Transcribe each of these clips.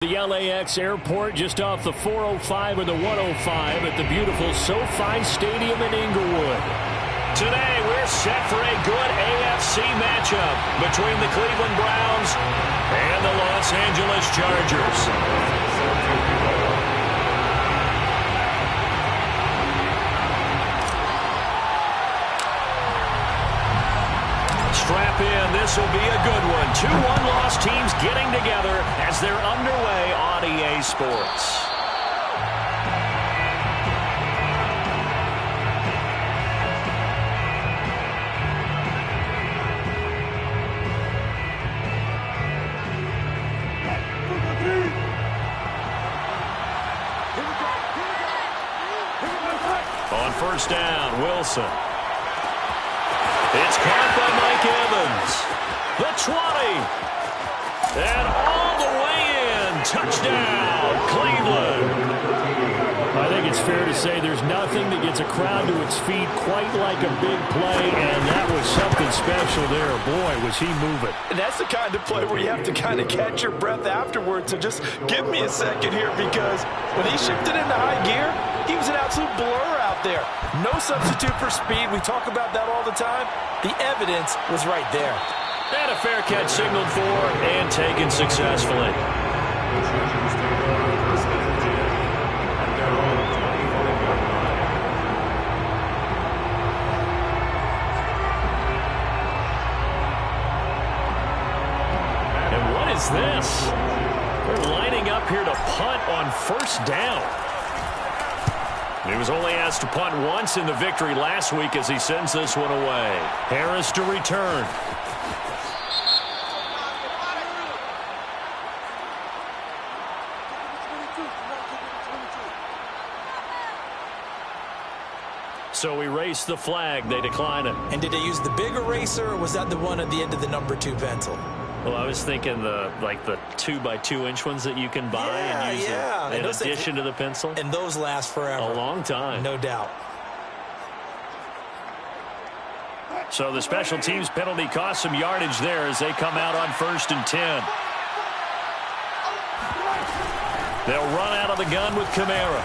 The LAX airport just off the 405 or the 105 at the beautiful SoFi Stadium in Inglewood. Today we're set for a good AFC matchup between the Cleveland Browns and the Los Angeles Chargers. Strap in, this will be a good one. Two one-loss teams getting together as they're underway on EA Sports. On first down, Wilson. It's caught by Mike Evans. The 20. And all the way in. Touchdown, Cleveland. I think it's fair to say there's nothing that gets a crowd to its feet quite like a big play, and that was something special there. Boy, was he moving. And that's the kind of play where you have to kind of catch your breath afterwards. So just give me a second here, because when he shifted into high gear, he was an absolute blur out there. No substitute for speed. We talk about that all the time. The evidence was right there. And a fair catch signaled for and taken successfully. And what is this? They're lining up here to punt on first down. He was only asked to punt once in the victory last week as he sends this one away. Harris to return. So erase the flag. They decline it. And did they use the big eraser, or was that the one at the end of the number 2 pencil? Well, I was thinking the 2x2-inch ones that you can buy and use in addition to the pencil. And those last forever. A long time. No doubt. So the special teams penalty cost some yardage there as they come out on first and 10. They'll run out of the gun with Kamara.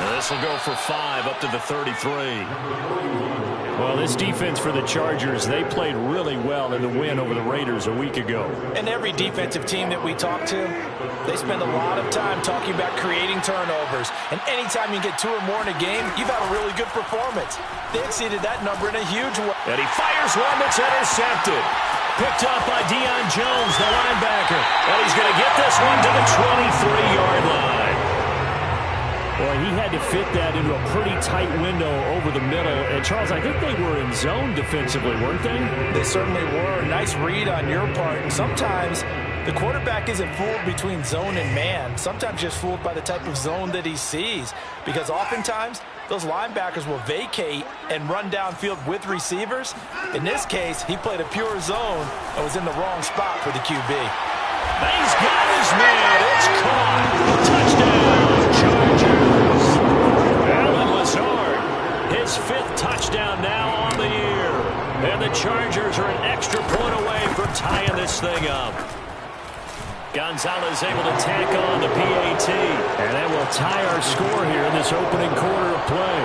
Now this will go for 5 up to the 33. Well, this defense for the Chargers, they played really well in the win over the Raiders a week ago. And every defensive team that we talk to, they spend a lot of time talking about creating turnovers. And anytime you get 2 or more in a game, you've had a really good performance. They exceeded that number in a huge way. And he fires one that's intercepted. Picked up by Deion Jones, the linebacker. And he's going to get this one to the 23-yard line. Boy, he had to fit that into a pretty tight window over the middle. And, Charles, I think they were in zone defensively, weren't they? They certainly were. Nice read on your part. And sometimes the quarterback isn't fooled between zone and man. Sometimes just fooled by the type of zone that he sees. Because oftentimes, those linebackers will vacate and run downfield with receivers. In this case, he played a pure zone and was in the wrong spot for the QB. He's got his man. It's caught. Touchdown, Chargers. Allen Lazard, his 5th touchdown now on the year. And the Chargers are an extra point away from tying this thing up. Gonzalez able to tack on the PAT. And that will tie our score here in this opening quarter of play.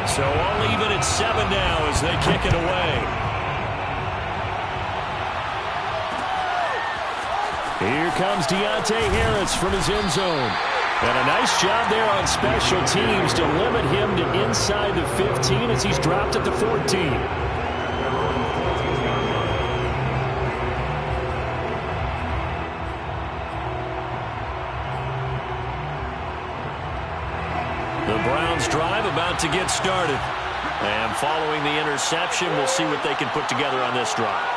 So all even at 7 now as they kick it away. Here comes Deontay Harris from his end zone. And a nice job there on special teams to limit him to inside the 15 as he's dropped at the 14. The Browns drive about to get started. And following the interception, we'll see what they can put together on this drive.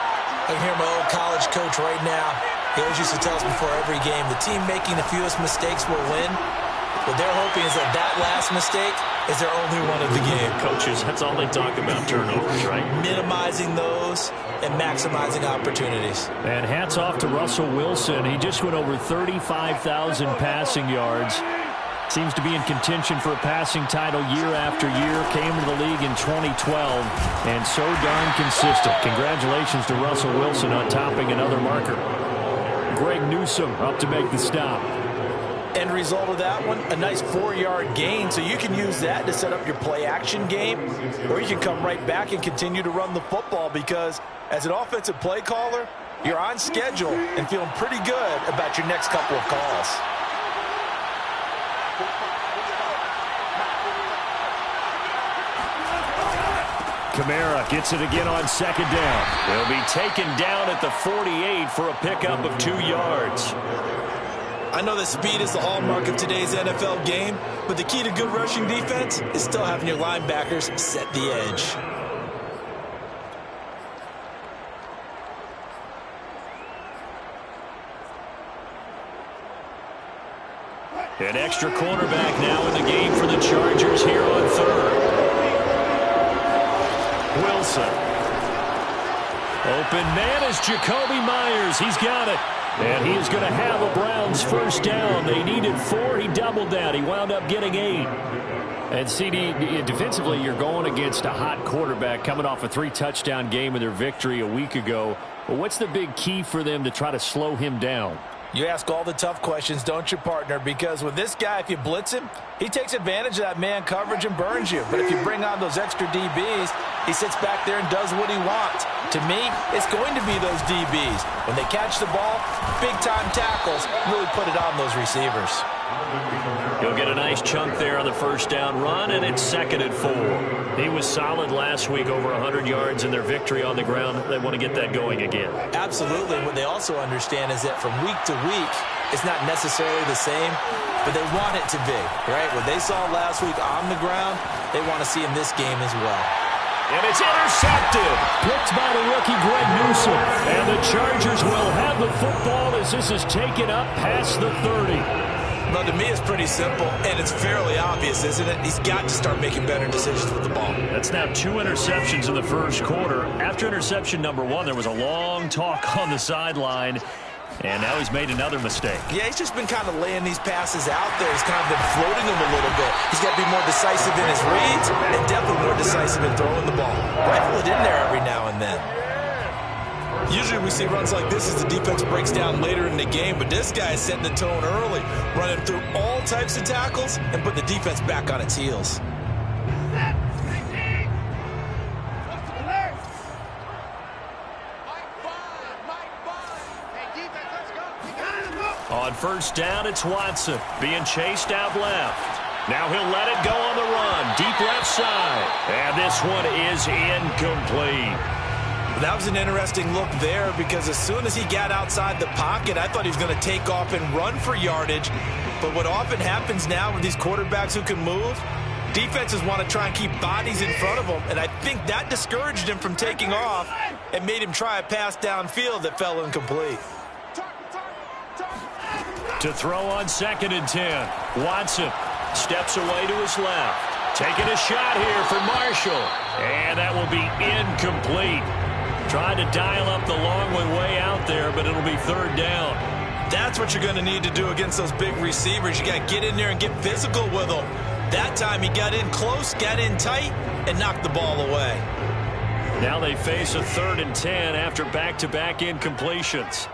I can hear my old college coach right now. He always used to tell us before every game, the team making the fewest mistakes will win. What they're hoping is that that last mistake is their only one of the game. Coaches, that's all they talk about, turnovers, right? Minimizing those and maximizing opportunities. And hats off to Russell Wilson. He just went over 35,000 passing yards. Seems to be in contention for a passing title year after year. Came to the league in 2012 and so darn consistent. Congratulations to Russell Wilson on topping another marker. Greg Newsome up to make the stop. End result of that one, a nice 4-yard gain. So you can use that to set up your play-action game, or you can come right back and continue to run the football because as an offensive play caller, you're on schedule and feeling pretty good about your next couple of calls. Kamara gets it again on second down. He'll be taken down at the 48 for a pickup of 2 yards. I know that speed is the hallmark of today's NFL game, but the key to good rushing defense is still having your linebackers set the edge. An extra cornerback now in the game for the Chargers here on third. Wilson. Open man is Jacoby Myers. He's got it. And he is going to have a Browns first down. They needed 4. He doubled that. He wound up getting 8. And CD, defensively, you're going against a hot quarterback coming off a 3-touchdown game in their victory a week ago. But what's the big key for them to try to slow him down? You ask all the tough questions, don't you, partner? Because with this guy, if you blitz him, he takes advantage of that man coverage and burns you. But if you bring on those extra DBs, he sits back there and does what he wants. To me, it's going to be those DBs. When they catch the ball, big-time tackles, really put it on those receivers. He'll get a nice chunk there on the first down run, and it's 2nd and 4. He was solid last week, over 100 yards in their victory on the ground. They want to get that going again. Absolutely. What they also understand is that from week to week, it's not necessarily the same, but they want it to be, right? What they saw last week on the ground, they want to see in this game as well. And it's intercepted. Picked by the rookie Greg Newsome. And the Chargers will have the football as this is taken up past the 30. Well, to me, it's pretty simple, and it's fairly obvious, isn't it? He's got to start making better decisions with the ball. That's now 2 interceptions in the first quarter. After interception number 1, there was a long talk on the sideline. And now he's made another mistake. Yeah, he's just been kind of laying these passes out there. He's kind of been floating them a little bit. He's got to be more decisive in his reads and definitely more decisive in throwing the ball. Rifle it in there every now and then. Usually we see runs like this as the defense breaks down later in the game, but this guy is setting the tone early, running through all types of tackles and putting the defense back on its heels. On first down, it's Watson being chased out left. Now he'll let it go on the run. Deep left side. And this one is incomplete. That was an interesting look there because as soon as he got outside the pocket, I thought he was going to take off and run for yardage. But what often happens now with these quarterbacks who can move, defenses want to try and keep bodies in front of them. And I think that discouraged him from taking off and made him try a pass downfield that fell incomplete. To throw on 2nd and 10. Watson steps away to his left. Taking a shot here for Marshall. And that will be incomplete. Trying to dial up the long way out there, but it'll be 3rd down. That's what you're going to need to do against those big receivers. You got to get in there and get physical with them. That time he got in close, got in tight, and knocked the ball away. Now they face a 3rd and 10 after back-to-back incompletions.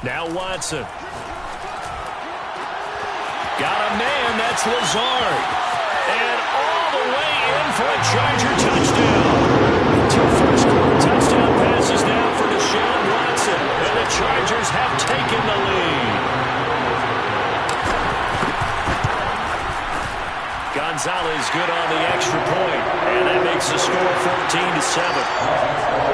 Now Watson. Got a man, that's Lazard. And all the way in for a Charger touchdown. 2 first-quarter touchdown passes now for Deshaun Watson. And the Chargers have taken the lead. Gonzalez good on the extra point. And that makes the score 14-7.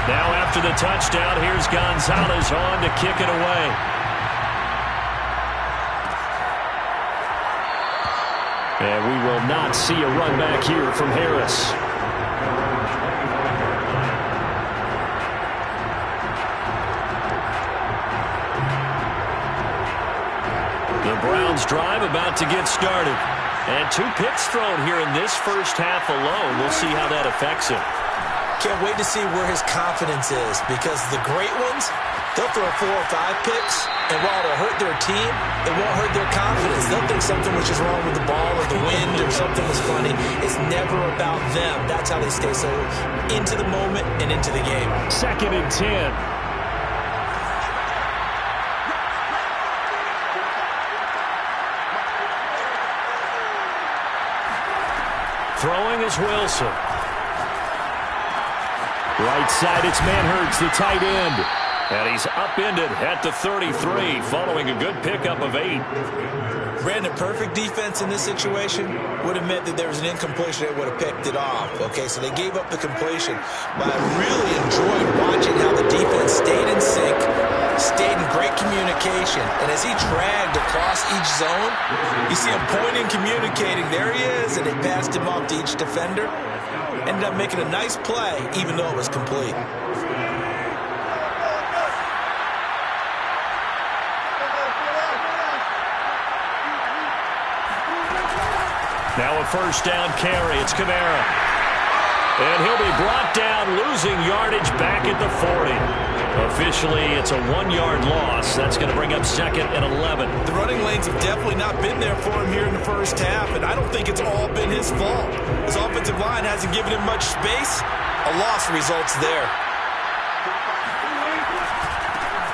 Now after the touchdown, here's Gonzalez on to kick it away. And we will not see a run back here from Harris. The Browns drive about to get started. And 2 picks thrown here in this first half alone. We'll see how that affects him. Can't wait to see where his confidence is, because the great ones, they'll throw 4 or 5 picks, and while it'll hurt their team, it won't hurt their confidence. They'll think something was just wrong with the ball or the wind or something was funny. It's never about them. That's how they stay so into the moment and into the game. 2nd and 10. Throwing is Wilson. Right side, it's Manhertz, the tight end. And he's upended at the 33, following a good pickup of 8. Brandon, perfect defense in this situation would have meant that there was an incompletion that would have picked it off. Okay, so they gave up the completion. But I really enjoyed watching how the defense stayed in sync, stayed in great communication. And as he dragged across each zone, you see him pointing, communicating. There he is, and they passed him off to each defender. Ended up making a nice play, even though it was complete. Now a first down carry. It's Kamara. And he'll be brought down, losing yardage back at the 40. Officially, it's a 1-yard loss. That's going to bring up 2nd and 11. The running lanes have definitely not been there for him here in the first half, and I don't think it's all been his fault. His offensive line hasn't given him much space. A loss results there.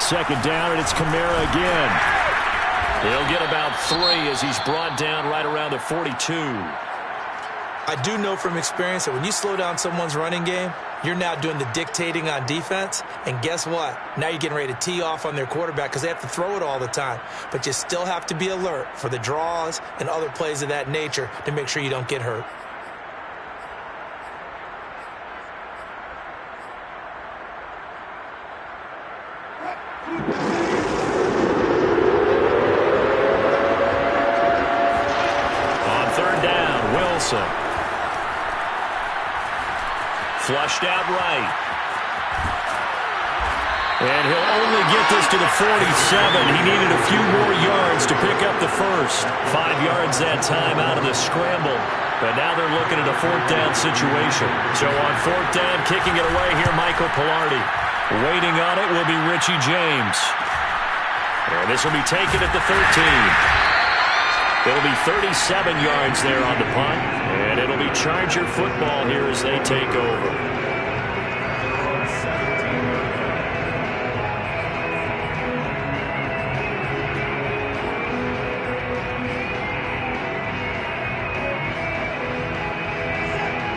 2nd down, and it's Kamara again. He'll get about 3 as he's brought down right around the 42. I do know from experience that when you slow down someone's running game, you're now doing the dictating on defense. And guess what? Now you're getting ready to tee off on their quarterback because they have to throw it all the time. But you still have to be alert for the draws and other plays of that nature to make sure you don't get hurt. Flushed out right. And he'll only get this to the 47. He needed a few more yards to pick up the first. 5 yards that time out of the scramble. But now they're looking at a 4th down situation. So on 4th down, kicking it away here, Michael Pilardi. Waiting on it will be Richie James. And this will be taken at the 13. It'll be 37 yards there on the punt, and it'll be Charger football here as they take over.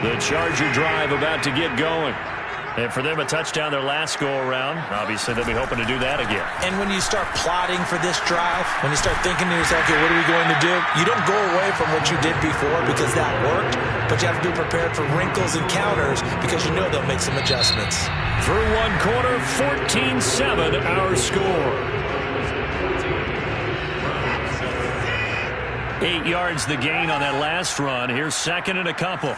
The Charger drive about to get going. And for them, a touchdown their last go-around. Obviously, they'll be hoping to do that again. And when you start plotting for this drive, when you start thinking to yourself, okay, what are we going to do? You don't go away from what you did before because that worked, but you have to be prepared for wrinkles and counters because you know they'll make some adjustments. Through 1 quarter, 14-7, our score. 8 yards the gain on that last run. Here's 2nd and a couple.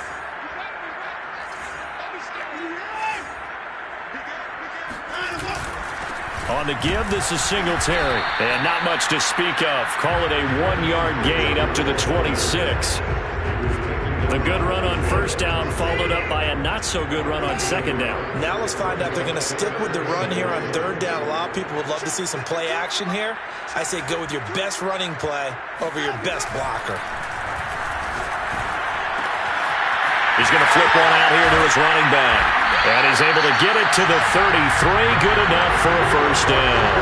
On the give, this is Singletary. And not much to speak of. Call it a 1-yard gain up to the 26. The good run on first down followed up by a not-so-good run on 2nd down. Now let's find out they're going to stick with the run here on 3rd down. A lot of people would love to see some play action here. I say go with your best running play over your best blocker. He's going to flip one out here to his running back. And he's able to get it to the 33. Good enough for a first down.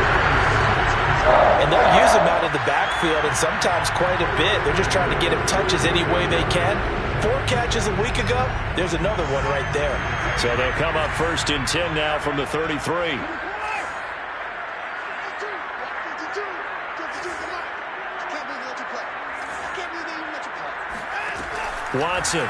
And they'll use him out of the backfield, and sometimes quite a bit. They're just trying to get him touches any way they can. 4 catches a week ago. There's another one right there. So they'll come up 1st and 10 now from the 33. Watson.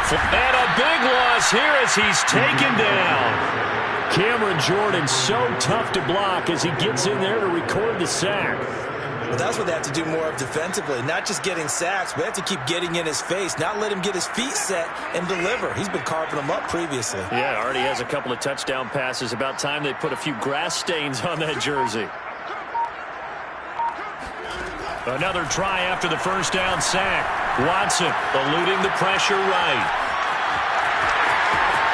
And a big loss here as he's taken down. Cameron Jordan so tough to block as he gets in there to record the sack. Well, that's what they have to do more of defensively. Not just getting sacks, but they have to keep getting in his face, not let him get his feet set and deliver. He's been carving them up previously. Yeah, already has a couple of touchdown passes. About time they put a few grass stains on that jersey. Another try after the first down sack. Watson eluding the pressure right.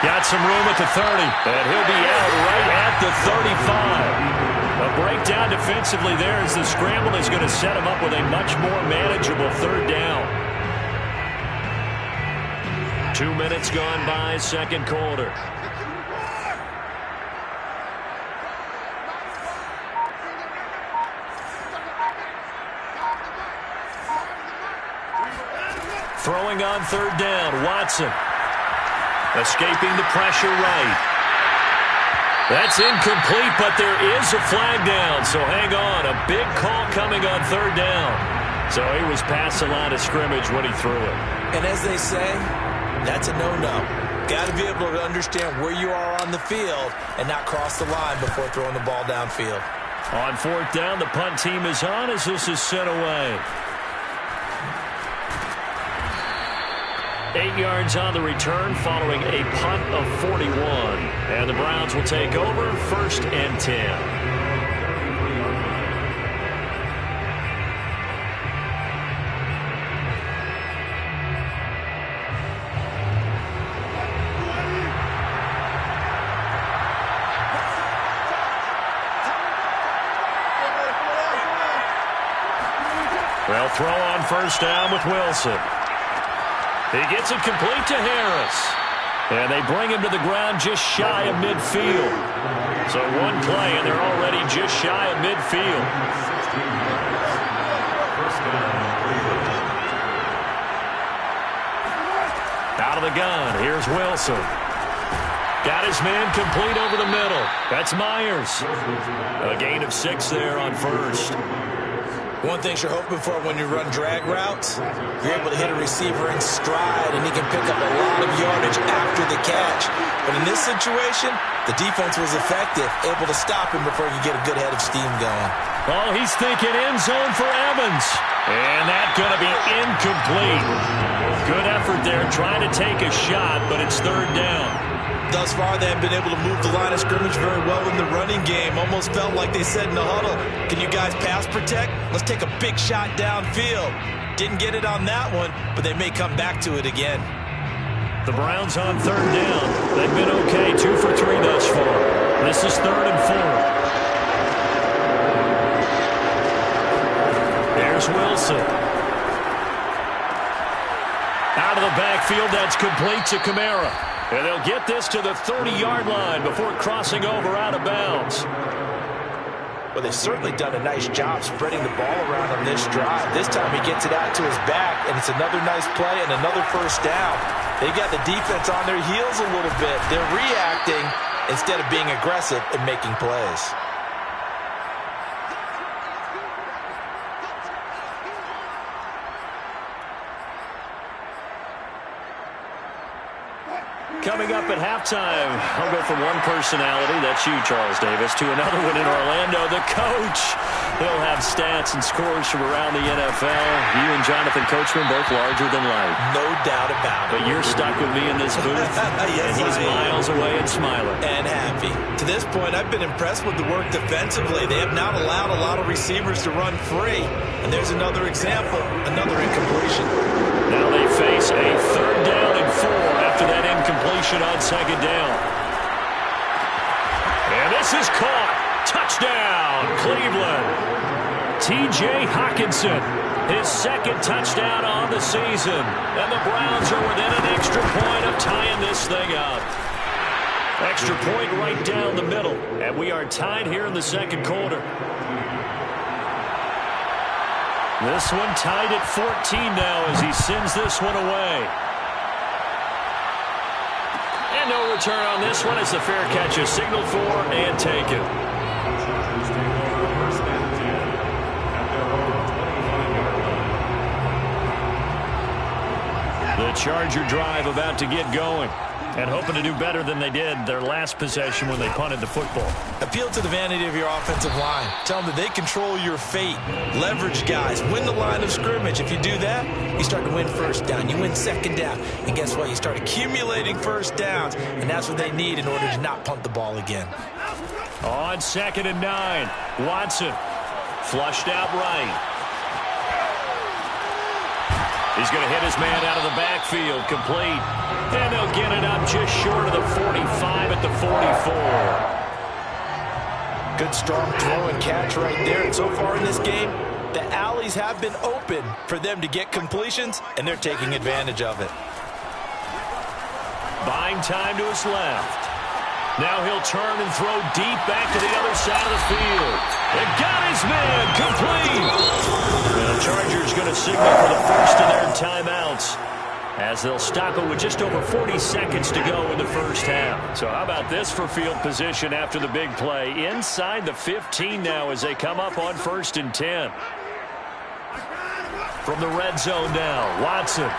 Got some room at the 30, and he'll be out right at the 35. A breakdown defensively there as the scramble is going to set him up with a much more manageable third down. 2 minutes gone by, second quarter. Throwing on third down, Watson. Escaping the pressure right. That's incomplete, but there is a flag down, so hang on. A big call coming on third down. So he was past the line of scrimmage when he threw it. And as they say, that's a no-no. Got to be able to understand where you are on the field and not cross the line before throwing the ball downfield. On fourth down, the punt team is on as this is sent away. 8 yards on the return following a punt of 41. And the Browns will take over 1st and 10. They'll throw on first down with Wilson. He gets it complete to Harris. And they bring him to the ground just shy of midfield. So one play, and they're already just shy of midfield. Out of the gun, here's Wilson. Got his man complete over the middle. That's Myers. A gain of 6 there on first. One thing you're hoping for when you run drag routes, you're able to hit a receiver in stride, and he can pick up a lot of yardage after the catch. But in this situation, the defense was effective, able to stop him before he could get a good head of steam going. Oh, he's thinking end zone for Evans. And that's going to be incomplete. Good effort there, trying to take a shot, but it's third down. Thus far, they have been able to move the line of scrimmage very well in the running game. Almost felt like they said in the huddle, can you guys pass protect? Let's take a big shot downfield. Didn't get it on that one, but they may come back to it again. The Browns on third down. They've been okay, 2 for 3 thus far. This is 3rd and 4. There's Wilson. Out of the backfield, that's complete to Kamara. And they'll get this to the 30-yard line before crossing over out of bounds. Well, they've certainly done a nice job spreading the ball around on this drive. This time he gets it out to his back, and it's another nice play and another first down. They got the defense on their heels a little bit. They're reacting instead of being aggressive and making plays. Coming up at halftime, I'll go from one personality, that's you, Charles Davis, to another one in Orlando, the coach. He'll have stats and scores from around the NFL. You and Jonathan Coachman both larger than life. No doubt about it. But you're stuck with me in this booth, yes, and he's miles away and smiling. And happy. To this point, I've been impressed with the work defensively. They have not allowed a lot of receivers to run free. And there's another example, another incompletion. Now they face a 3rd down and 4 after that incompletion on 2nd down. And this is caught. Touchdown, Cleveland. T.J. Hockenson, his 2nd touchdown on the season. And the Browns are within an extra point of tying this thing up. Extra point right down the middle. And we are tied here in the 2nd quarter. This one tied at 14 now as he sends this one away. And no return on this one as the fair catch is signaled for and taken. The Charger drive about to get going. And hoping to do better than they did their last possession when they punted the football. Appeal to the vanity of your offensive line. Tell them that they control your fate. Leverage guys. Win the line of scrimmage. If you do that, you start to win first down. You win 2nd down. And guess what? You start accumulating first downs. And that's what they need in order to not punt the ball again. On 2nd and 9. Watson. Flushed out right. He's going to hit his man out of the backfield, complete. And they'll get it up just short of the 45 at the 44. Good, strong throw and catch right there. And so far in this game, the alleys have been open for them to get completions, and they're taking advantage of it. Buying time to his left. Now he'll turn and throw deep back to the other side of the field. And got his man, complete. And the Chargers going to signal for the first of their timeouts, as they'll stop it with just over 40 seconds to go in the first half. So how about this for field position after the big play? Inside the 15 now as they come up on 1st and 10. From the red zone now, Watson.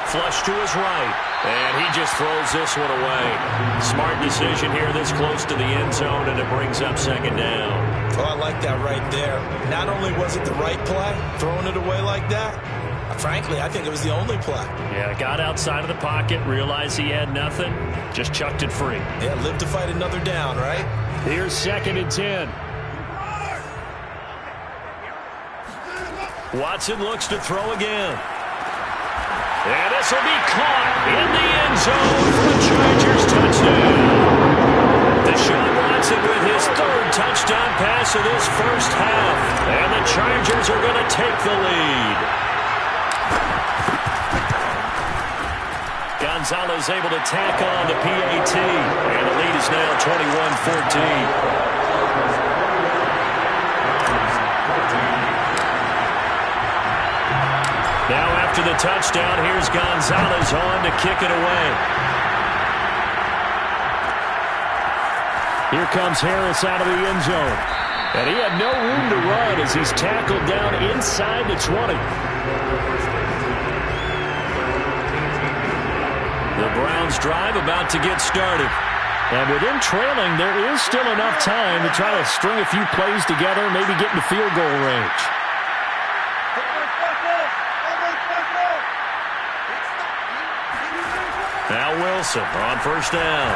Flush to his right. And he just throws this one away. Smart decision here this close to the end zone, and it brings up 2nd down. Oh, I like that right there. Not only was it the right play, throwing it away like that, frankly, I think it was the only play. Yeah, got outside of the pocket, realized he had nothing, just chucked it free. Yeah, live to fight another down, right? Here's 2nd and 10. Watson looks to throw again. And this will be caught in the end zone for a Chargers touchdown. Deshaun Watson with his 3rd touchdown pass of this first half. And the Chargers are going to take the lead. Gonzalez able to tack on the PAT. And the lead is now 21-14. Now after the touchdown, here's Gonzalez on to kick it away. Here comes Harris out of the end zone. And he had no room to run as he's tackled down inside the 20. The Browns drive about to get started. And with them trailing, there is still enough time to try to string a few plays together, maybe get into field goal range. Now Wilson on 1st down.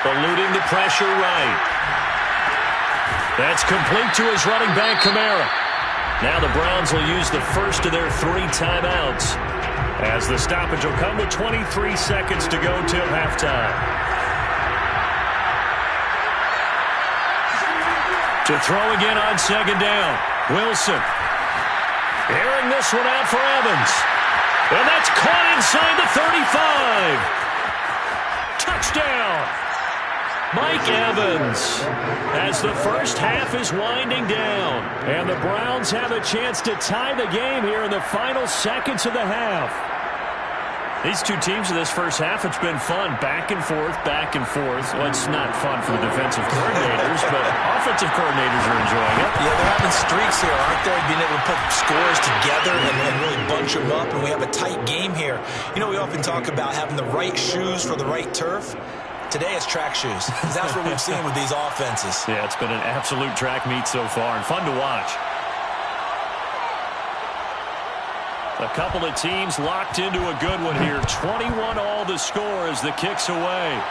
Eluding the pressure right. That's complete to his running back, Kamara. Now the Browns will use the first of their 3 timeouts, as the stoppage will come with 23 seconds to go till halftime. To throw again on 2nd down. Wilson. Airing this one out for Evans. And that's caught inside the 35. Touchdown. Mike Evans, as the first half is winding down. And the Browns have a chance to tie the game here in the final seconds of the half. These two teams in this first half, it's been fun. Back and forth, back and forth. Well, it's not fun for the defensive coordinators, but offensive coordinators are enjoying it. Yeah, they're having streaks here, aren't they? Being able to put scores together and really bunch them up, and we have a tight game here. You know, we often talk about having the right shoes for the right turf. Today it's track shoes, because that's what we've seen with these offenses. Yeah, it's been an absolute track meet so far, and fun to watch. A couple of teams locked into a good one here. 21 all the score as the kick's away.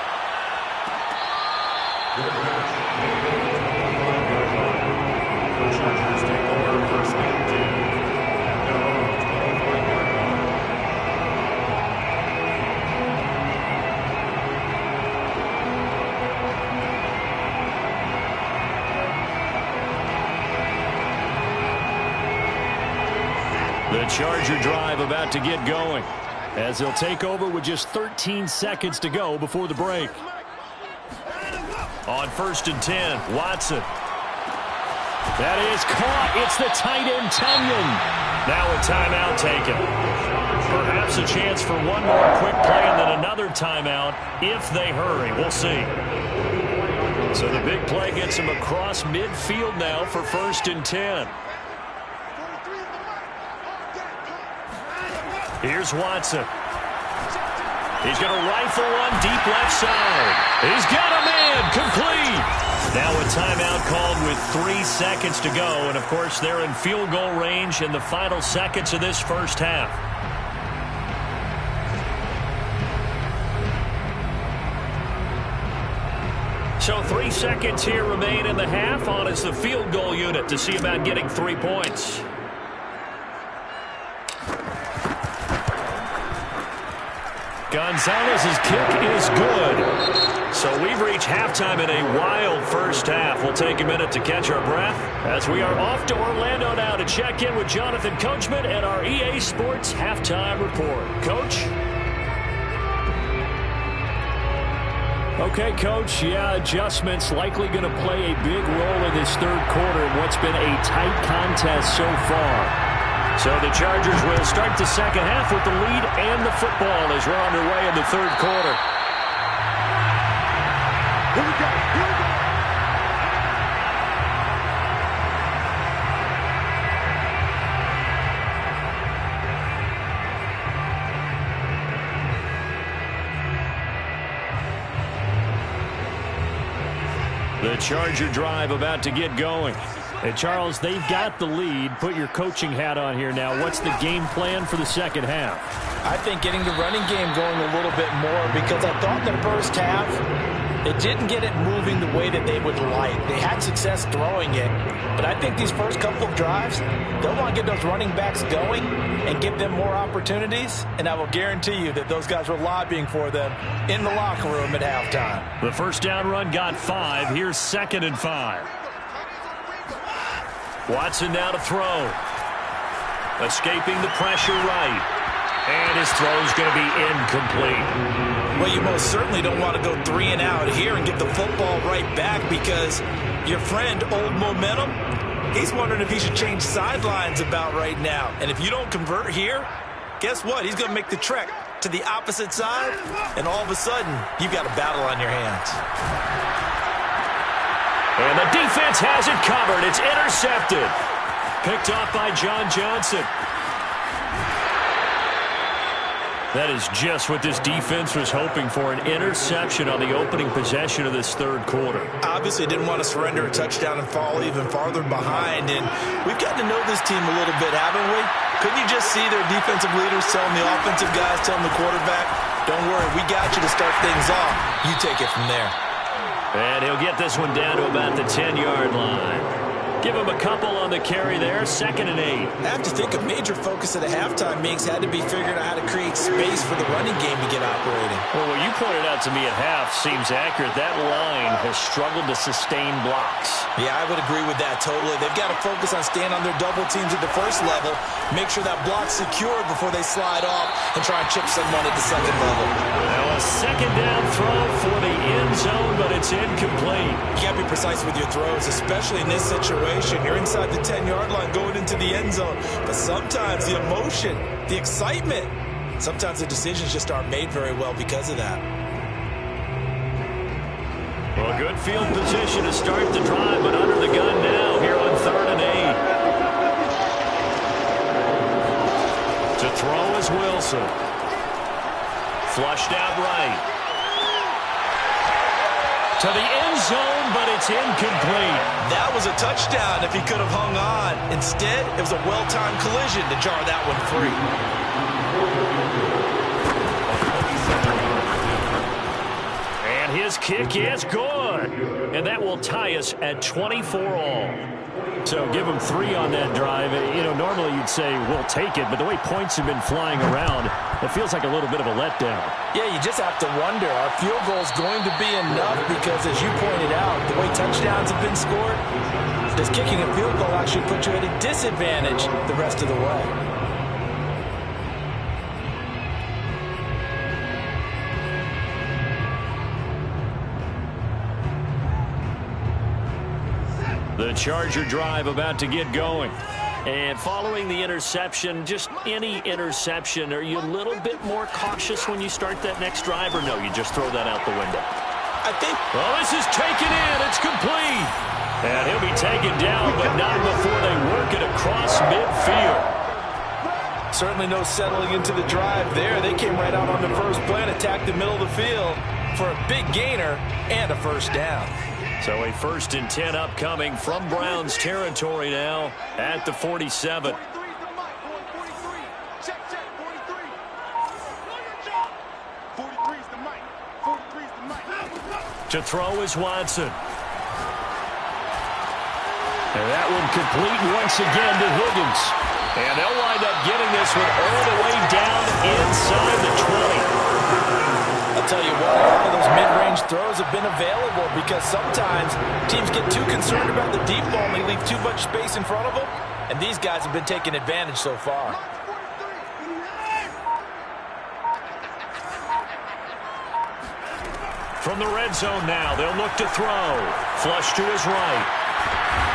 The Charger drive about to get going, as they'll take over with just 13 seconds to go before the break. On 1st and 10, Watson. That is caught. It's the tight end, Tunyon. Now a timeout taken. Perhaps a chance for one more quick play and then another timeout if they hurry. We'll see. So the big play gets him across midfield now for 1st and 10. Here's Watson. He's going to rifle one deep left side. He's got a man, complete. Now a timeout called with 3 seconds to go. And, of course, they're in field goal range in the final seconds of this first half. So 3 seconds here remain in the half on as the field goal unit to see about getting 3 points. Gonzalez's kick is good. So we've reached halftime in a wild first half. We'll take a minute to catch our breath as we are off to Orlando now to check in with Jonathan Coachman and our EA Sports Halftime Report. Coach? Okay, Coach. Yeah, adjustments likely going to play a big role in this third quarter in what's been a tight contest so far. So the Chargers will start the second half with the lead and the football as we're underway in the third quarter. Here we go. Here we go. The Charger drive about to get going. Hey, Charles, they've got the lead. Put your coaching hat on here now. What's the game plan for the second half? I think getting the running game going a little bit more because I thought the first half, it didn't get it moving the way that they would like. They had success throwing it, but I think these first couple of drives, they'll want to get those running backs going and give them more opportunities, and I will guarantee you that those guys were lobbying for them in the locker room at halftime. The first down run got 5. Here's 2nd and 5. Watson now to throw. Escaping the pressure right. And his throw's going to be incomplete. Well, you most certainly don't want to go 3 and out here and get the football right back because your friend, Old Momentum, he's wondering if he should change sidelines about right now. And if you don't convert here, guess what? He's going to make the trek to the opposite side, and all of a sudden, you've got a battle on your hands. And the defense has it covered. It's intercepted. Picked off by John Johnson. That is just what this defense was hoping for, an interception on the opening possession of this third quarter. Obviously didn't want to surrender a touchdown and fall even farther behind, and we've gotten to know this team a little bit, haven't we? Couldn't you just see their defensive leaders telling the offensive guys, telling the quarterback, don't worry, we got you to start things off. You take it from there. And he'll get this one down to about the 10-yard line. Give him a couple on the carry there, 2nd and 8. I have to think a major focus at a halftime, Minks, had to be figuring out how to create space for the running game to get operating. Well, what you pointed out to me at half seems accurate. That line has struggled to sustain blocks. Yeah, I would agree with that totally. They've got to focus on staying on their double teams at the first level, make sure that block's secured before they slide off and try and chip someone at the second level. Now a 2nd down throw for the end zone, but it's incomplete. You got to be precise with your throws, especially in this situation. You're inside the 10-yard line going into the end zone. But sometimes the emotion, the excitement, sometimes the decisions just aren't made very well because of that. Well, good field position to start the drive, but under the gun now here on 3rd and 8. To throw is Wilson. Flushed out right. To the end zone, but it's incomplete. That was a touchdown if he could have hung on. Instead, it was a well-timed collision to jar that one free. And his kick is good. And that will tie us at 24 all. So give them 3 on that drive. You know, normally you'd say, we'll take it, but the way points have been flying around, it feels like a little bit of a letdown. Yeah, you just have to wonder, are field goals going to be enough? Because as you pointed out, the way touchdowns have been scored, does kicking a field goal actually put you at a disadvantage the rest of the way? The Charger drive about to get going. And following the interception, just any interception, are you a little bit more cautious when you start that next drive, or no, you just throw that out the window? I think... Well, this is taken in. It's complete. And he'll be taken down, but not before they work it across midfield. Certainly no settling into the drive there. They came right out on the first play and attacked the middle of the field for a big gainer and a first down. So a 1st and 10 upcoming from Browns territory now at the 47. To throw is Watson. And that one complete once again to Higgins. And they'll wind up getting this one all the way down inside the 20. I'll tell you what, a lot of those mid-range throws have been available because sometimes teams get too concerned about the deep ball and they leave too much space in front of them, and these guys have been taking advantage so far. From the red zone now, they'll look to throw. Flush to his right.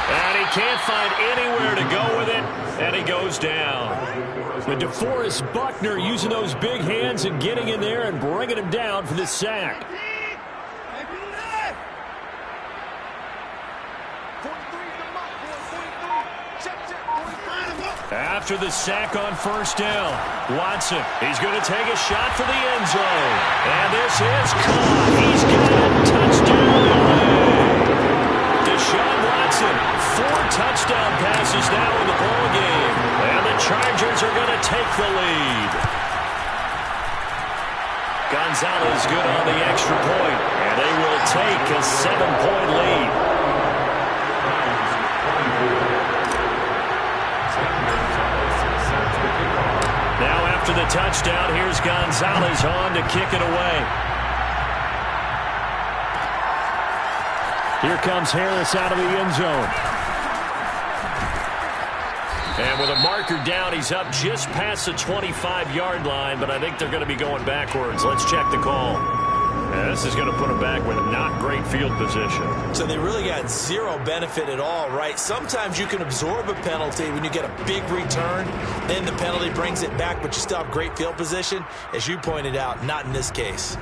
And he can't find anywhere to go with it, and he goes down. But DeForest Buckner using those big hands and getting in there and bringing him down for the sack. After the sack on first down, Watson, he's going to take a shot for the end zone. And this is caught. He's got it. Touchdown. Deshaun Watson, 4 touchdown passes now in the ballgame. And the Chargers are going to take the lead. Gonzalez good on the extra point. And they will take a 7-point lead. Now after the touchdown, here's Gonzalez on to kick it away. Here comes Harris out of the end zone. And with a marker down, he's up just past the 25-yard line, but I think they're going to be going backwards. Let's check the call. Yeah, this is going to put them back with not great field position. So they really got zero benefit at all, right? Sometimes you can absorb a penalty when you get a big return. Then the penalty brings it back, but you still have great field position. As you pointed out, not in this case.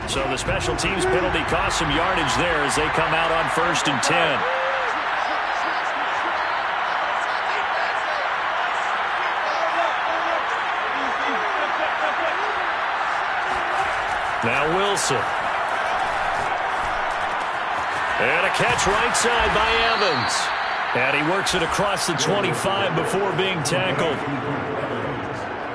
So the special teams penalty cost some yardage there as they come out on 1st and 10. Now Wilson. And a catch right side by Evans. And he works it across the 25 before being tackled.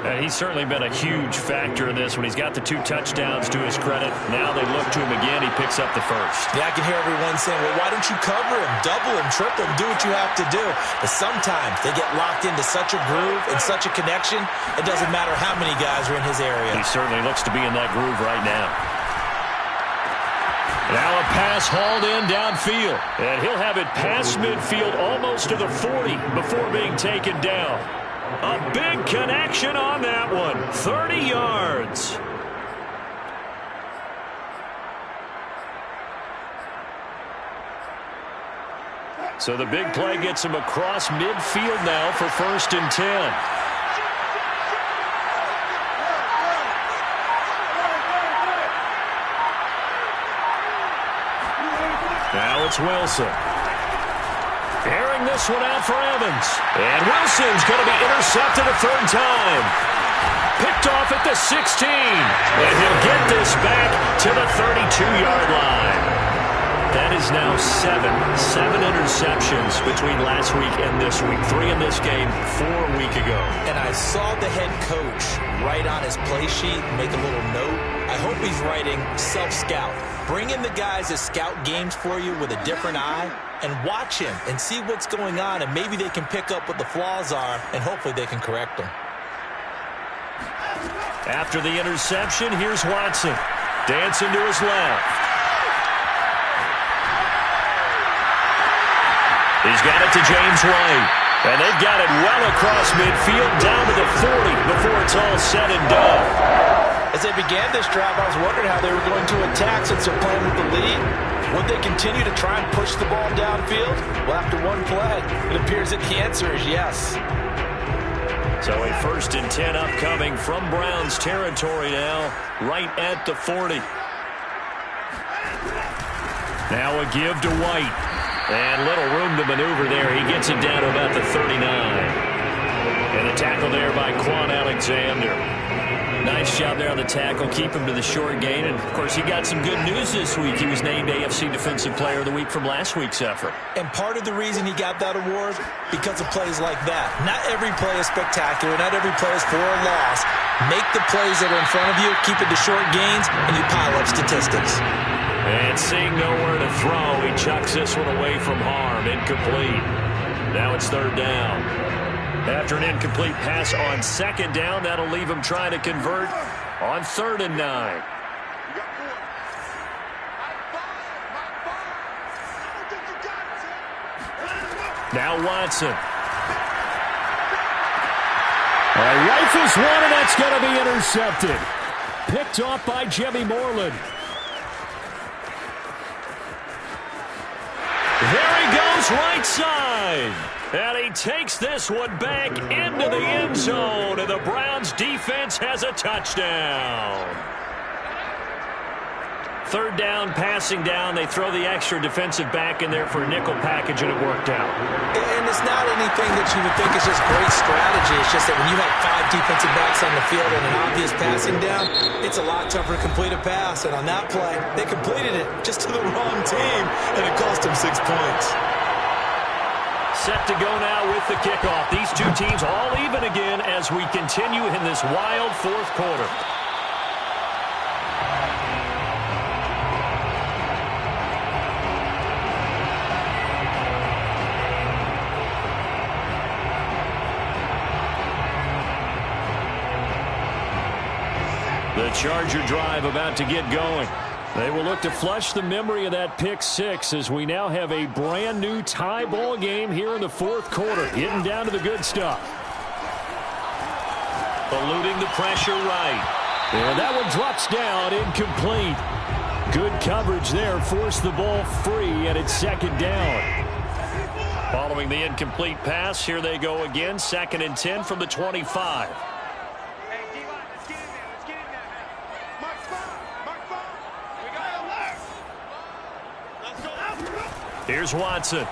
And he's certainly been a huge factor in this when he's got the 2 touchdowns to his credit. Now they look to him again. He picks up the first. Yeah, I can hear everyone saying, well, why don't you cover him, double him, triple him, do what you have to do. But sometimes they get locked into such a groove and such a connection, it doesn't matter how many guys are in his area. He certainly looks to be in that groove right now. Now a pass hauled in downfield. And he'll have it past midfield almost to the 40 before being taken down. A big connection on that one. 30 yards. So the big play gets him across midfield now for 1st and 10. Now it's Wilson. Airing this one out for Evans. And Wilson's going to be intercepted a 3rd time. Picked off at the 16. And he'll get this back to the 32-yard line. That is now 7 interceptions between last week and this week. 3 in this game, 4 a week ago. And I saw the head coach write on his play sheet, make a little note. I hope he's writing self-scout. Bring in the guys that scout games for you with a different eye and watch him and see what's going on, and maybe they can pick up what the flaws are, and hopefully they can correct them. After the interception, here's Watson. Dancing to his left. He's got it to James White. And they've got it well across midfield down to the 40 before it's all said and done. As they began this drive, I was wondering how they were going to attack since they're playing with the lead. Would they continue to try and push the ball downfield? Well, after one play, it appears that the answer is yes. So a 1st and 10 upcoming from Browns territory now, right at the 40. Now a give to White. And little room to maneuver there. He gets it down to about the 39. And a tackle there by Quan Alexander. Nice job there on the tackle. Keep him to the short gain. And, of course, he got some good news this week. He was named AFC Defensive Player of the Week from last week's effort. And part of the reason he got that award, because of plays like that. Not every play is spectacular. Not every play is for a loss. Make the plays that are in front of you, keep it to short gains, and you pile up statistics. And seeing nowhere to throw, he chucks this one away from harm. Incomplete. Now it's 3rd down. After an incomplete pass on 2nd down, that'll leave him trying to convert on 3rd and 9. Now Watson. Rifles one, and that's going to be intercepted. Picked off by Jimmy Moreland. There he goes, right side. And he takes this one back into the end zone, and the Browns defense has a touchdown. Third down, passing down. They throw the extra defensive back in there for a nickel package, and it worked out. And it's not anything that you would think is just great strategy. It's just that when you have 5 defensive backs on the field and an obvious passing down, it's a lot tougher to complete a pass. And on that play, they completed it just to the wrong team, and it cost them 6 points. Set to go now with the kickoff. These two teams all even again as we continue in this wild fourth quarter. The Charger drive about to get going. They will look to flush the memory of that pick six as we now have a brand new tie ball game here in the fourth quarter. Getting down to the good stuff. Eluding the pressure right. And that one drops down, incomplete. Good coverage there, forced the ball free, and it's second down. Following the incomplete pass, here they go again, 2nd and 10 from the 25. Here's Watson.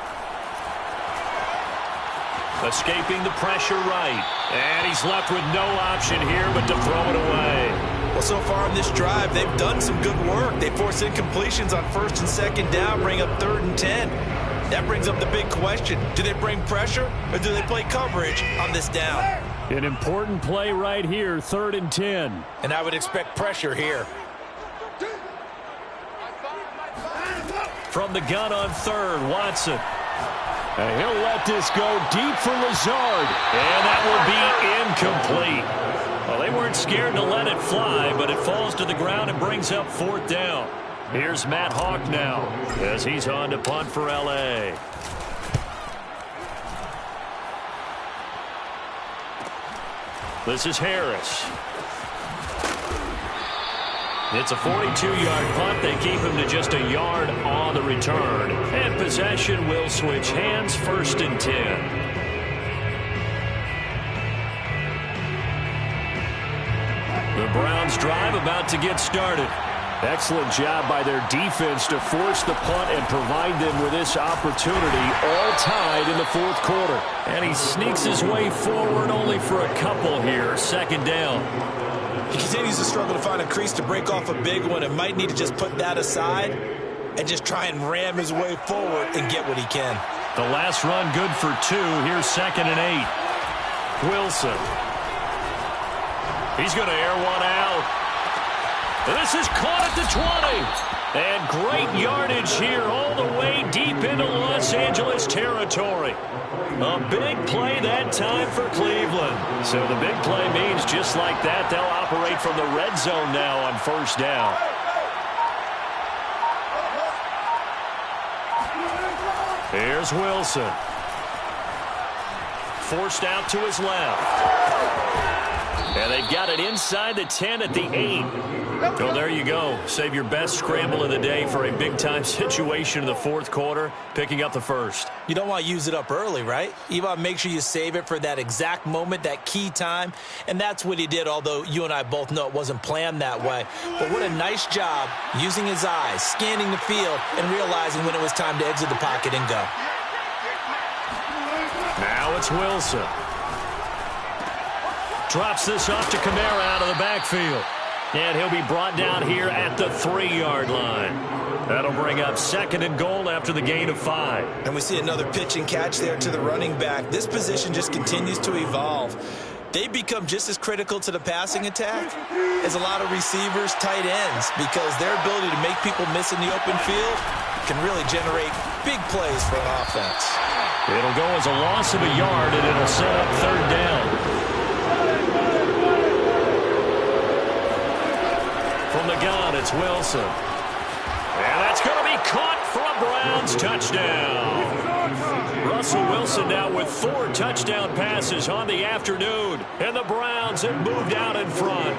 Escaping the pressure right. And he's left with no option here but to throw it away. Well, so far on this drive, they've done some good work. They force incompletions on 1st and 2nd down, bring up 3rd and 10. That brings up the big question. Do they bring pressure or do they play coverage on this down? An important play right here, 3rd and 10. And I would expect pressure here. From the gun on 3rd, Watson. And he'll let this go deep for Lazard. And that will be incomplete. Well, they weren't scared to let it fly, but it falls to the ground and brings up 4th down. Here's Matt Hawk now as he's on to punt for L.A. This is Harris. It's a 42-yard punt. They keep him to just a yard on the return. And possession will switch hands, 1st and 10. The Browns drive about to get started. Excellent job by their defense to force the punt and provide them with this opportunity, all tied in the fourth quarter. And he sneaks his way forward only for a couple here, 2nd down. He continues to struggle to find a crease to break off a big one and might need to just put that aside and just try and ram his way forward and get what he can. The last run good for 2. Here's 2nd and 8. Wilson. He's going to air one out. This is caught at the 20. And great yardage here all the way deep into Los Angeles territory. A big play that time for Cleveland. So the big play means just like that, they'll operate from the red zone now on 1st down. Here's Wilson. Forced out to his left. And they've got it inside the 10 at the 8. So there you go. Save your best scramble of the day for a big-time situation in the fourth quarter, picking up the 1st. You don't want to use it up early, right? You want to make sure you save it for that exact moment, that key time. And that's what he did, although you and I both know it wasn't planned that way. But what a nice job using his eyes, scanning the field, and realizing when it was time to exit the pocket and go. Now it's Wilson. Drops this off to Kamara out of the backfield. And he'll be brought down here at the 3-yard line. That'll bring up 2nd and goal after the gain of 5. And we see another pitch and catch there to the running back. This position just continues to evolve. They become just as critical to the passing attack as a lot of receivers, tight ends, because their ability to make people miss in the open field can really generate big plays for an offense. It'll go as a loss of a yard, and it'll set up 3rd down. From the gun, it's Wilson. And that's going to be caught for a Browns touchdown. Russell Wilson now with 4 touchdown passes on the afternoon. And the Browns have moved out in front.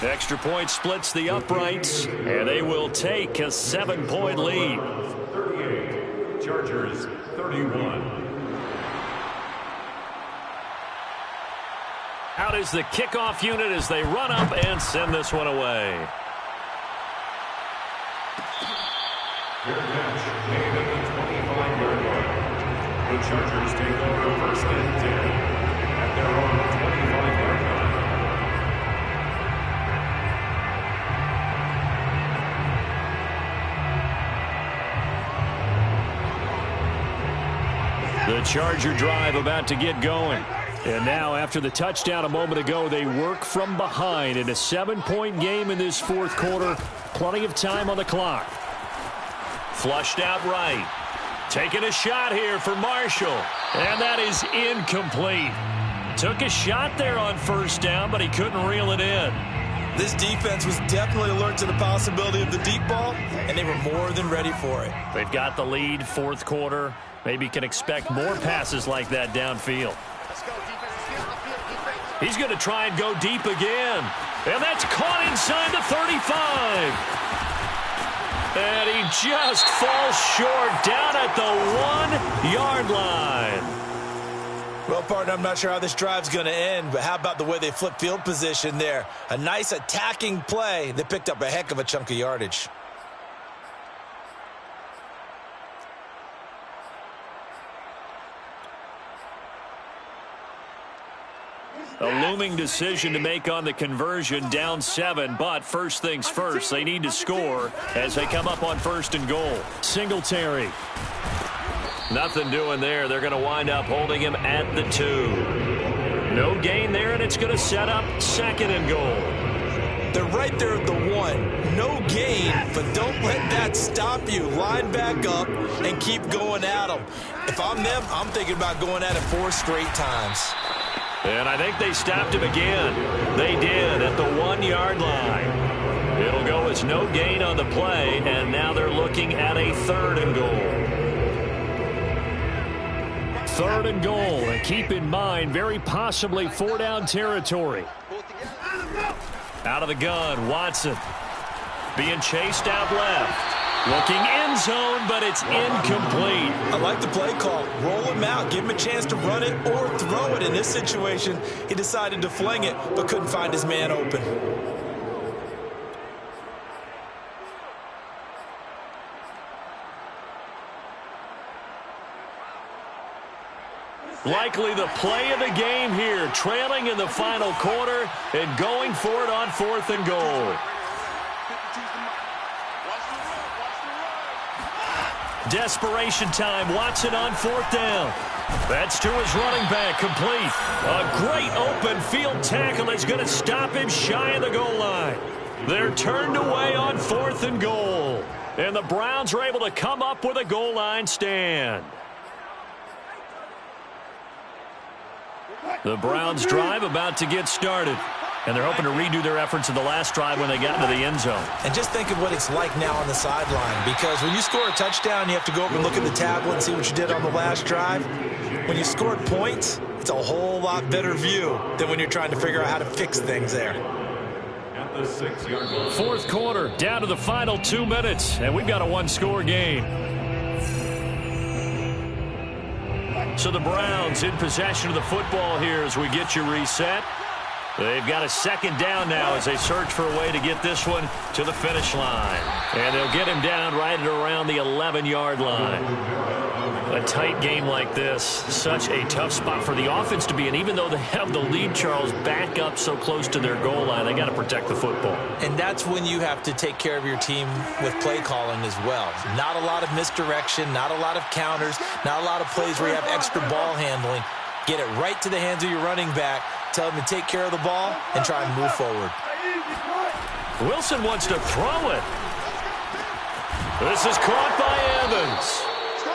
Extra point splits the uprights, and they will take a 7-point lead. 38, Chargers 31. Out is the kickoff unit as they run up and send this one away. Their catch made at the 25-yard line. The Chargers take over first and 10 at their own 25-yard line. The Charger drive about to get going. And now, after the touchdown a moment ago, they work from behind in a 7-point game in this fourth quarter. Plenty of time on the clock. Flushed out right. Taking a shot here for Marshall. And that is incomplete. Took a shot there on first down, but he couldn't reel it in. This defense was definitely alert to the possibility of the deep ball, and they were more than ready for it. They've got the lead, fourth quarter. Maybe can expect more passes like that downfield. He's going to try and go deep again. And that's caught inside the 35. And he just falls short down at the 1-yard line. Well, partner, I'm not sure how this drive's going to end, but how about the way they flip field position there? A nice attacking play that picked up a heck of a chunk of yardage. A looming decision to make on the conversion, down 7, but first things first, they need to score as they come up on first and goal. Singletary. Nothing doing there. They're going to wind up holding him at the 2. No gain there, and it's going to set up second and goal. They're right there at the 1. No gain, but don't let that stop you. Line back up and keep going at them. If I'm them, I'm thinking about going at it 4 straight times. And I think they stopped him again. They did at the 1-yard line. It'll go as no gain on the play, and now they're looking at a third and goal. Third and goal, and keep in mind, very possibly 4-down territory. Out of the gun, Watson. Being chased out left. Looking end zone, but it's incomplete. I like the play call. Roll him out. Give him a chance to run it or throw it. In this situation, he decided to fling it, but couldn't find his man open. Likely the play of the game here, trailing in the final quarter and going for it on fourth and goal. Desperation time. Watson on fourth down. That's to his running back, complete. A great open field tackle is going to stop him shy of the goal line. They're turned away on fourth and goal. And the Browns are able to come up with a goal line stand. The Browns drive about to get started. And they're hoping to redo their efforts in the last drive when they got into the end zone. And just think of what it's like now on the sideline. Because when you score a touchdown, you have to go up and look at the tablet and see what you did on the last drive. When you scored points, it's a whole lot better view than when you're trying to figure out how to fix things there. At the 6-yard line. Fourth quarter, down to the final 2 minutes. And we've got a 1-score game. So the Browns in possession of the football here as we get you reset. They've got a second down now as they search for a way to get this one to the finish line. And they'll get him down right at around the 11-yard line. A tight game like this, such a tough spot for the offense to be in. Even though they have the lead, Charles, back up so close to their goal line, they got to protect the football. And that's when you have to take care of your team with play calling as well. Not a lot of misdirection, not a lot of counters, not a lot of plays where you have extra ball handling. Get it right to the hands of your running back. Tell him to take care of the ball and try and move forward. Wilson wants to throw it. This is caught by Evans.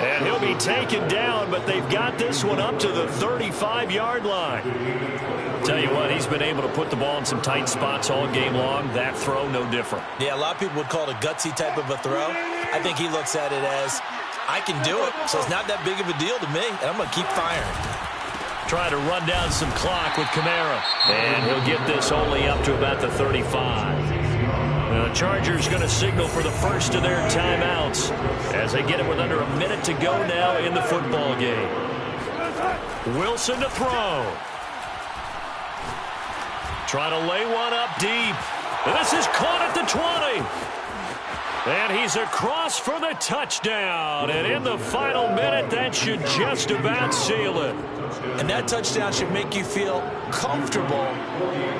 And he'll be taken down, but they've got this one up to the 35-yard line. Tell you what, he's been able to put the ball in some tight spots all game long. That throw, no different. Yeah, a lot of people would call it a gutsy type of a throw. I think he looks at it as, I can do it, so it's not that big of a deal to me, and I'm going to keep firing. Try to run down some clock with Kamara. And he'll get this only up to about the 35. The Chargers going to signal for the first of their timeouts as they get it with under a minute to go now in the football game. Wilson to throw. Trying to lay one up deep. And this is caught at the 20. And he's across for the touchdown. And in the final minute, that should just about seal it. And that touchdown should make you feel comfortable.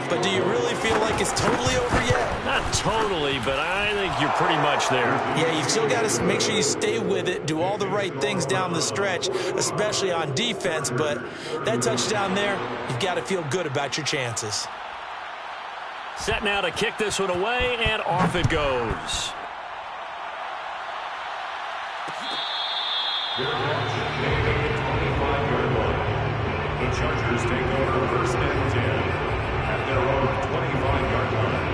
But do you really feel like it's totally over yet? Not totally, but I think you're pretty much there. Yeah, you've still got to make sure you stay with it, do all the right things down the stretch, especially on defense. But that touchdown there, you've got to feel good about your chances. Set now to kick this one away, and off it goes. The Chargers take over first and 10 at their own 25-yard line.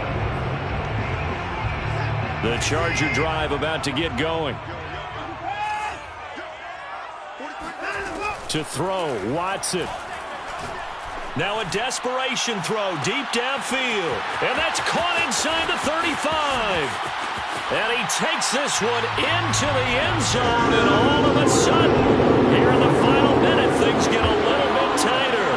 The Charger drive about to get going. To throw, Watson. Now a desperation throw deep downfield. And that's caught inside the 35. And he takes this one into the end zone. And all of a sudden, here in the final minute, things get a little bit tighter.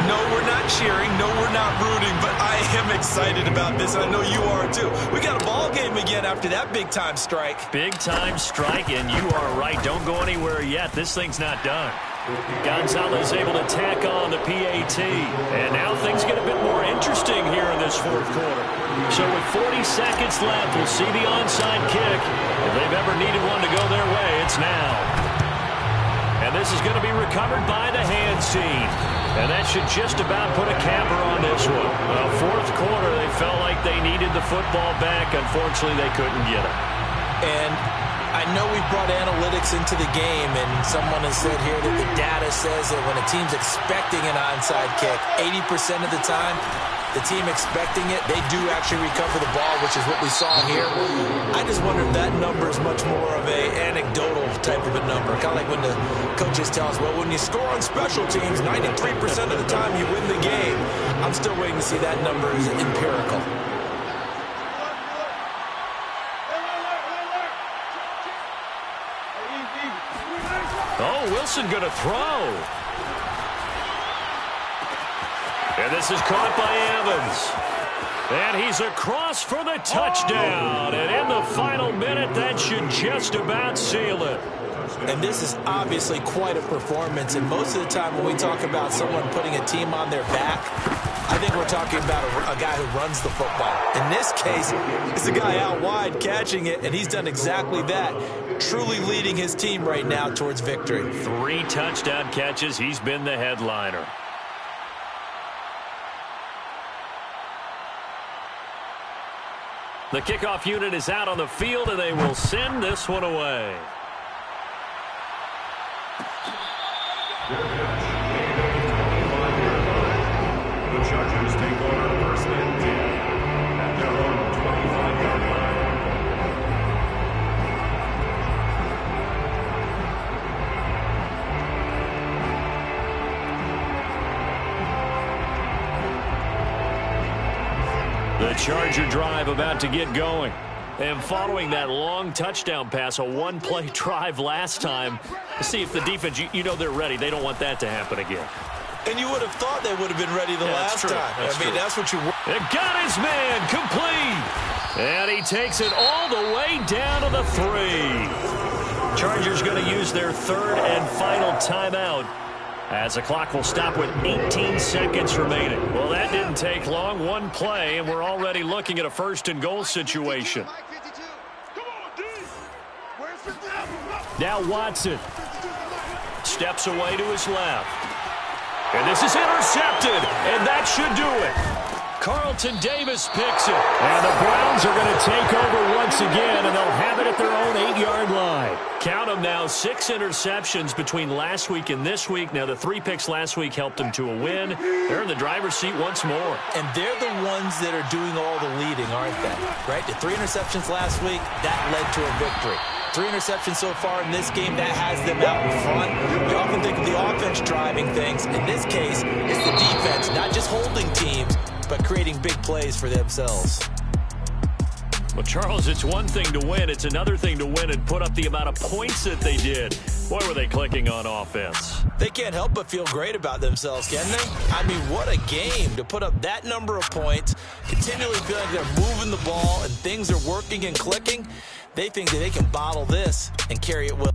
No, we're not cheering. No, we're not rooting. But I am excited about this, and I know you are too. We got a ball game again after that big-time strike. Big-time strike, and you are right. Don't go anywhere yet. This thing's not done. Gonzalez able to tack on the PAT. And now things get a bit more interesting here in this fourth quarter. So with 40 seconds left, we'll see the onside kick. If they've ever needed one to go their way, it's now. And this is going to be recovered by the hands team. And that should just about put a capper on this one. Well, fourth quarter, they felt like they needed the football back. Unfortunately, they couldn't get it. And I know we brought analytics into the game, and someone has said here that the data says that when a team's expecting an onside kick, 80% of the time, the team expecting it, they do actually recover the ball, which is what we saw here. I just wonder if that number is much more of a anecdotal type of a number. Kind of like when the coaches tell us, well, when you score on special teams, 93% of the time you win the game. I'm still waiting to see that number is empirical. Oh, Wilson going to throw. And this is caught by Evans. And he's across for the touchdown. And in the final minute, that should just about seal it. And this is obviously quite a performance. And most of the time when we talk about someone putting a team on their back, I think we're talking about a guy who runs the football. In this case, it's a guy out wide catching it, and he's done exactly that, truly leading his team right now towards victory. 3 touchdown catches. He's been the headliner. The kickoff unit is out on the field, and they will send this one away. The Chargers take over first and 10 at their own 25-yard line. The Charger drive about to get going. And following that long touchdown pass, a one-play drive last time, see if the defense, you know they're ready. They don't want that to happen again. And you would have thought they would have been ready the last time. That's what you want. It got his man complete. And he takes it all the way down to the 3. Chargers going to use their third and final timeout as the clock will stop with 18 seconds remaining. Well, that didn't take long. One play, and we're already looking at a first and goal situation. Now Watson steps away to his left. And this is intercepted, and that should do it. Carlton Davis picks it. And the Browns are going to take over once again, and they'll have it at their own 8-yard line. Count them now, 6 interceptions between last week and this week. Now, the 3 picks last week helped them to a win. They're in the driver's seat once more. And they're the ones that are doing all the leading, aren't they? Right? The 3 interceptions last week, that led to a victory. 3 interceptions so far in this game, that has them out in front. You often think of the offense driving things. In this case, it's the defense, not just holding teams, but creating big plays for themselves. Well, Charles, it's one thing to win. It's another thing to win and put up the amount of points that they did. Boy, were they clicking on offense. They can't help but feel great about themselves, can they? I mean, what a game to put up that number of points, continually feel like they're moving the ball and things are working and clicking. They think that they can bottle this and carry it well.